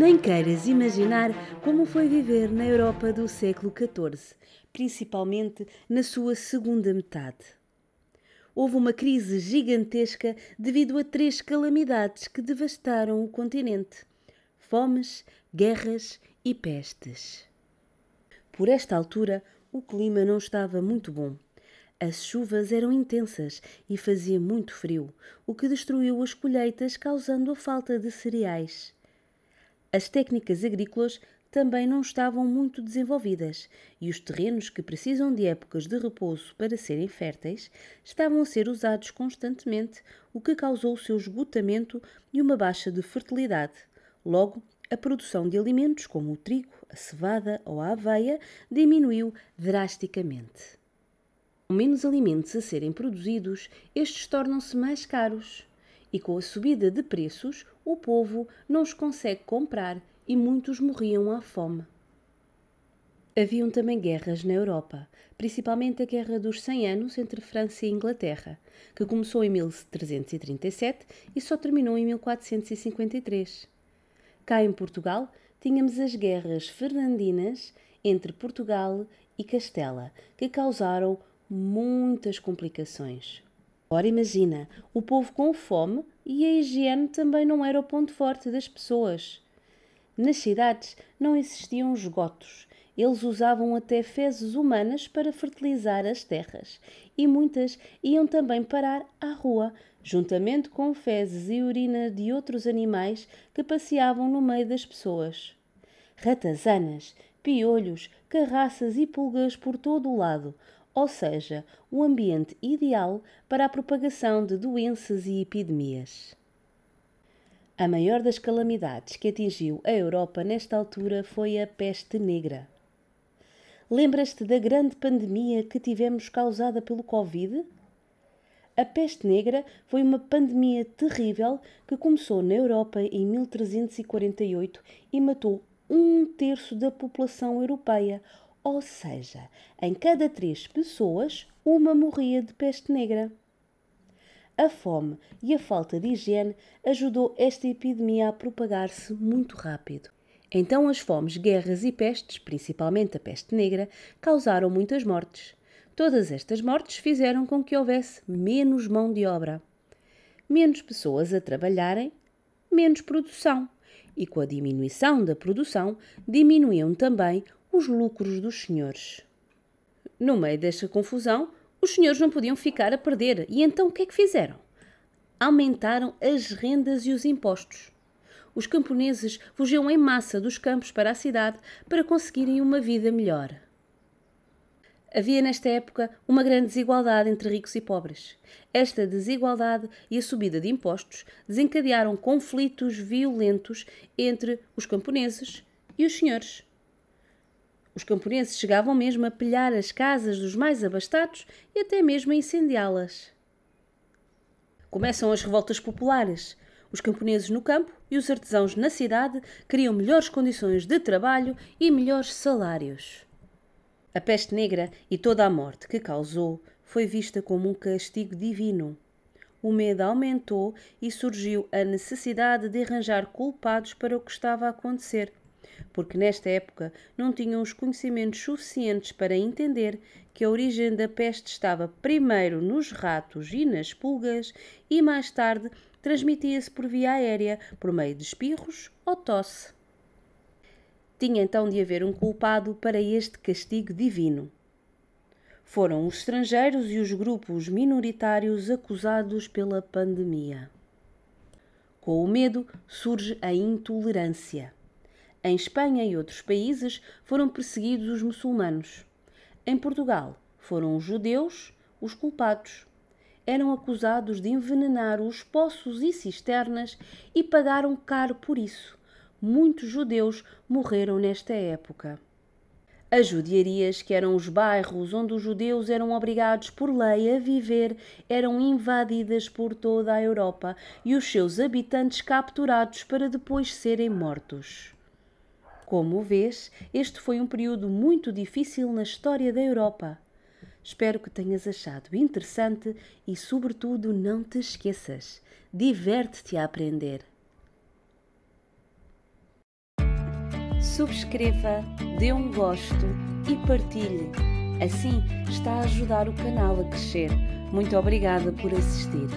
Nem queiras imaginar como foi viver na Europa do século XIV, principalmente na sua segunda metade. Houve uma crise gigantesca devido a 3 calamidades que devastaram o continente: fomes, guerras e pestes. Por esta altura, o clima não estava muito bom. As chuvas eram intensas e fazia muito frio, o que destruiu as colheitas, causando a falta de cereais. As técnicas agrícolas também não estavam muito desenvolvidas e os terrenos que precisam de épocas de repouso para serem férteis estavam a ser usados constantemente, o que causou o seu esgotamento e uma baixa de fertilidade. Logo, a produção de alimentos como o trigo, a cevada ou a aveia diminuiu drasticamente. Com menos alimentos a serem produzidos, estes tornam-se mais caros. E com a subida de preços, o povo não os consegue comprar e muitos morriam à fome. Haviam também guerras na Europa, principalmente a Guerra dos 100 Anos entre França e Inglaterra, que começou em 1337 e só terminou em 1453. Cá em Portugal, tínhamos as guerras fernandinas entre Portugal e Castela, que causaram muitas complicações. Ora, imagina, o povo com fome e a higiene também não era o ponto forte das pessoas. Nas cidades não existiam esgotos. Eles usavam até fezes humanas para fertilizar as terras e muitas iam também parar à rua, juntamente com fezes e urina de outros animais que passeavam no meio das pessoas. Ratazanas, piolhos, carraças e pulgas por todo o lado, ou seja, o ambiente ideal para a propagação de doenças e epidemias. A maior das calamidades que atingiu a Europa nesta altura foi a peste negra. Lembras-te da grande pandemia que tivemos causada pelo Covid? A peste negra foi uma pandemia terrível que começou na Europa em 1348 e matou 1/3 da população europeia, ou seja, em cada 3 pessoas, uma morria de peste negra. A fome e a falta de higiene ajudou esta epidemia a propagar-se muito rápido. Então as fomes, guerras e pestes, principalmente a peste negra, causaram muitas mortes. Todas estas mortes fizeram com que houvesse menos mão de obra, menos pessoas a trabalharem, menos produção. E com a diminuição da produção, diminuíam também os lucros dos senhores. No meio desta confusão, os senhores não podiam ficar a perder e então o que é que fizeram? Aumentaram as rendas e os impostos. Os camponeses fugiam em massa dos campos para a cidade para conseguirem uma vida melhor. Havia nesta época uma grande desigualdade entre ricos e pobres. Esta desigualdade e a subida de impostos desencadearam conflitos violentos entre os camponeses e os senhores. Os camponeses chegavam mesmo a pilhar as casas dos mais abastados e até mesmo a incendiá-las. Começam as revoltas populares. Os camponeses no campo e os artesãos na cidade queriam melhores condições de trabalho e melhores salários. A peste negra e toda a morte que causou foi vista como um castigo divino. O medo aumentou e surgiu a necessidade de arranjar culpados para o que estava a acontecer, porque nesta época não tinham os conhecimentos suficientes para entender que a origem da peste estava primeiro nos ratos e nas pulgas e mais tarde transmitia-se por via aérea, por meio de espirros ou tosse. Tinha então de haver um culpado para este castigo divino. Foram os estrangeiros e os grupos minoritários acusados pela pandemia. Com o medo surge a intolerância. Em Espanha e outros países foram perseguidos os muçulmanos. Em Portugal foram os judeus os culpados. Eram acusados de envenenar os poços e cisternas e pagaram caro por isso. Muitos judeus morreram nesta época. As judiarias, que eram os bairros onde os judeus eram obrigados por lei a viver, eram invadidas por toda a Europa e os seus habitantes capturados para depois serem mortos. Como vês, este foi um período muito difícil na história da Europa. Espero que tenhas achado interessante e, sobretudo, não te esqueças. Diverte-te a aprender. subscreva, dê um gosto e partilhe. Assim está a ajudar o canal a crescer. Muito obrigada por assistir.